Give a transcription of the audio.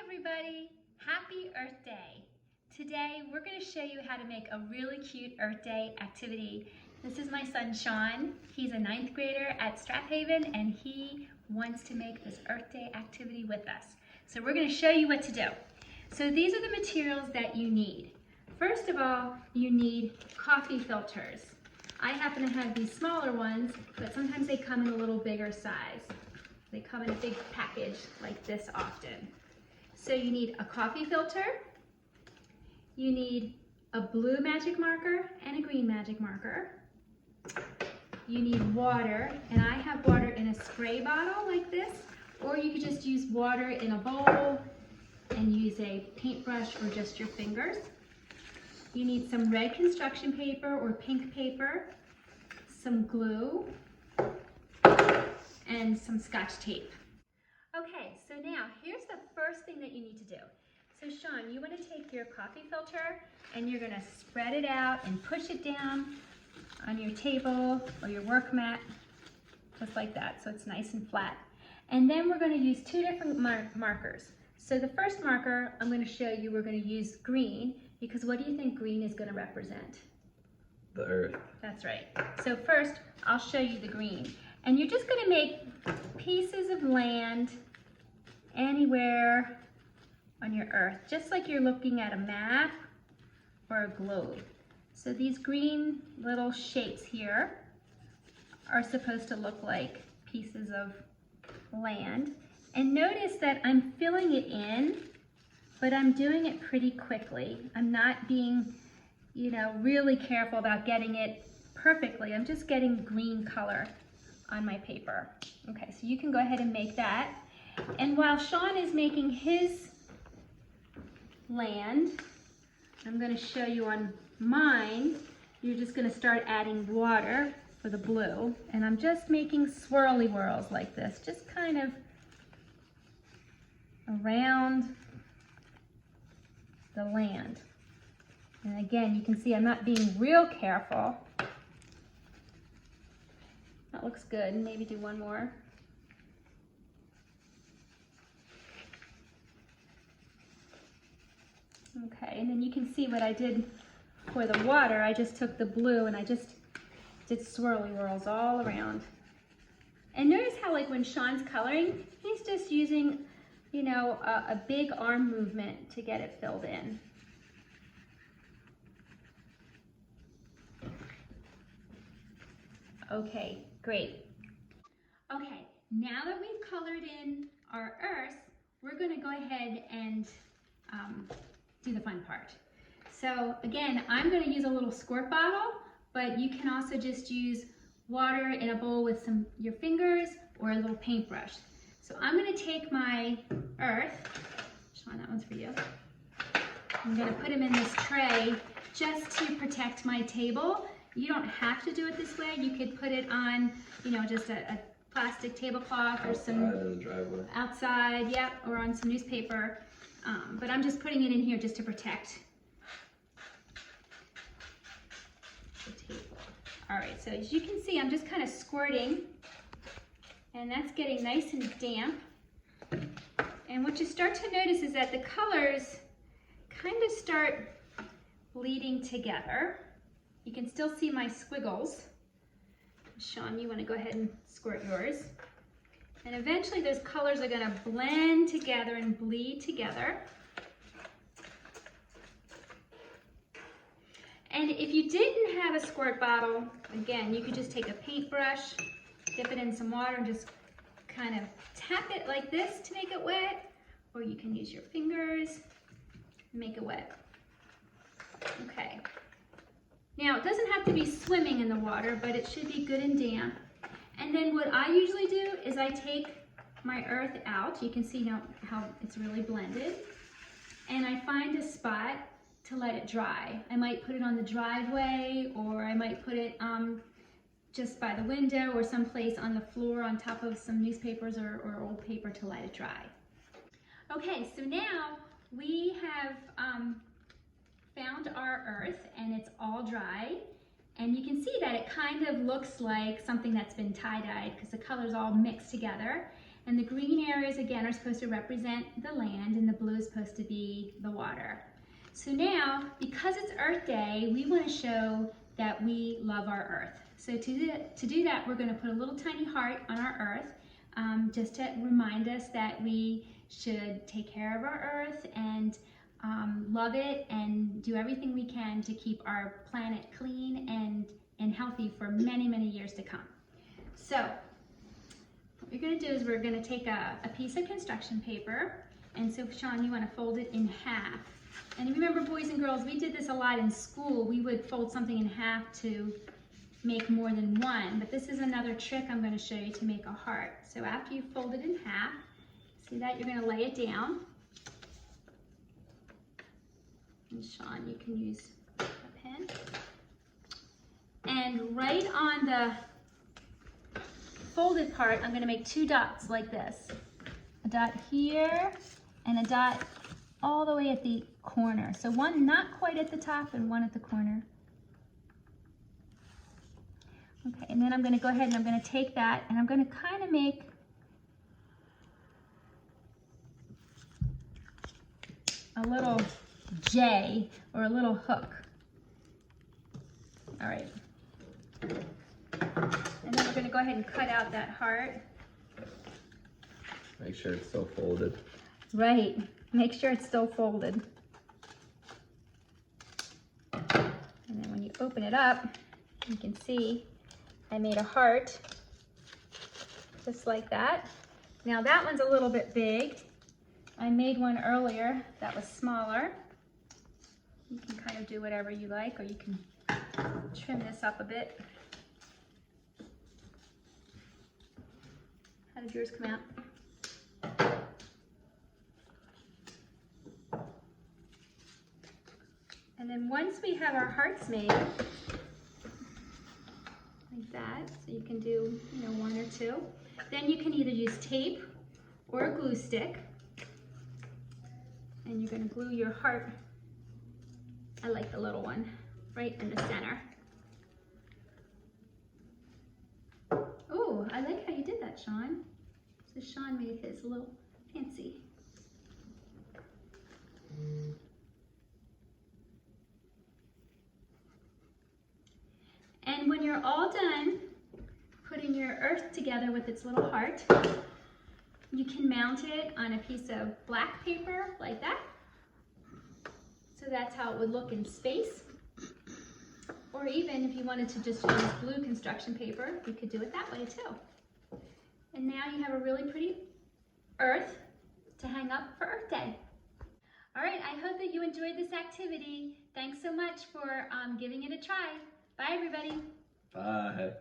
everybody! Happy Earth Day! Today we're going to show you how to make a really cute Earth Day activity. This is my son Sean. He's a 9th grader at Strathaven and he wants to make this Earth Day activity with us. So we're going to show you what to do. So these are the materials that you need. First of all, you need coffee filters. I happen to have these smaller ones, but sometimes they come in a little bigger size. They come in a big package like this often. So you need a coffee filter, you need a blue magic marker and a green magic marker. You need water, and I have water in a spray bottle like this, or you could just use water in a bowl and use a paintbrush or just your fingers. You need some red construction paper or pink paper, some glue, and some Scotch tape. Okay, so now here's the first thing that you need to do. So Sean, you want to take your coffee filter and you're going to spread it out and push it down on your table or your work mat, just like that, so it's nice and flat. And then we're going to use two different markers. So the first marker I'm going to show you, we're going to use green, because what do you think green is going to represent? The earth. That's right. So first, I'll show you the green. And you're just going to make pieces of land anywhere on your earth, just like you're looking at a map or a globe. So these green little shapes here are supposed to look like pieces of land. And notice that I'm filling it in, but I'm doing it pretty quickly. I'm not being, really careful about getting it perfectly. I'm just getting green color on my paper. Okay, so you can go ahead and make that. And while Sean is making his land, I'm going to show you on mine. You're just going to start adding water for the blue. And I'm just making swirly whirls like this, just kind of around the land. And again, you can see I'm not being real careful. That looks good. Maybe do one more. Okay, and then you can see what I did for the water. I just took the blue and I just did swirly whirls all around. And notice how, like, when Sean's coloring, he's just using, a big arm movement to get it filled in. Okay, great. Okay, now that we've colored in our earth, we're going to go ahead and do the fun part. So again, I'm going to use a little squirt bottle, but you can also just use water in a bowl with your fingers or a little paintbrush. So I'm going to take my earth, Sean, that one's for you. I'm going to put them in this tray just to protect my table. You don't have to do it this way. You could put it on, just a plastic tablecloth or some outside in the driveway. Outside, yep, or on some newspaper. But I'm just putting it in here just to protect the table. All right, so as you can see, I'm just kind of squirting, and that's getting nice and damp. And what you start to notice is that the colors kind of start bleeding together. You can still see my squiggles. Sean, you want to go ahead and squirt yours. And eventually those colors are going to blend together and bleed together. And if you didn't have a squirt bottle, again, you could just take a paintbrush, dip it in some water, and just kind of tap it like this to make it wet. Or you can use your fingers and make it wet. Okay. Now, it doesn't have to be swimming in the water, but it should be good and damp. And then what I usually do is I take my earth out. You can see now how it's really blended. And I find a spot to let it dry. I might put it on the driveway, or I might put it just by the window or someplace on the floor on top of some newspapers or old paper to let it dry. Okay, so now we have found our earth and it's all dry, and you can see that it kind of looks like something that's been tie-dyed because the colors all mixed together. And the green areas, again, are supposed to represent the land, and the blue is supposed to be the water. So now, because it's Earth Day, we want to show that we love our Earth. So to do that, we're going to put a little tiny heart on our Earth, just to remind us that we should take care of our Earth and love it and do everything we can to keep our planet clean and healthy for many, many years to come. So what we're going to do is we're going to take a piece of construction paper, and so Sean, you want to fold it in half. And remember, boys and girls, we did this a lot in school. We would fold something in half to make more than one, but this is another trick I'm going to show you to make a heart. So after you fold it in half, see that, you're going to lay it down. And Sean, you can use a pen. And right on the folded part, I'm going to make 2 dots like this. A dot here and a dot all the way at the corner. So one not quite at the top and one at the corner. Okay, and then I'm going to go ahead and I'm going to take that and I'm going to kind of make a little J or a little hook. All right. And then we're going to go ahead and cut out that heart. Make sure it's still folded. Right. Make sure it's still folded. And then when you open it up, you can see I made a heart just like that. Now that one's a little bit big. I made one earlier that was smaller. You can kind of do whatever you like, or you can trim this up a bit. How did yours come out? And then once we have our hearts made, like that, so you can do, 1 or 2, then you can either use tape or a glue stick, and you're going to glue your heart, I like the little one, right in the center. Oh, I like how you did that, Sean. So Sean made his a little fancy. And when you're all done putting your earth together with its little heart, you can mount it on a piece of black paper like that. So that's how it would look in space. Or even if you wanted to just use blue construction paper, you could do it that way too. And now you have a really pretty earth to hang up for Earth Day. All right, I hope that you enjoyed this activity. Thanks so much for giving it a try. Bye, everybody. Bye.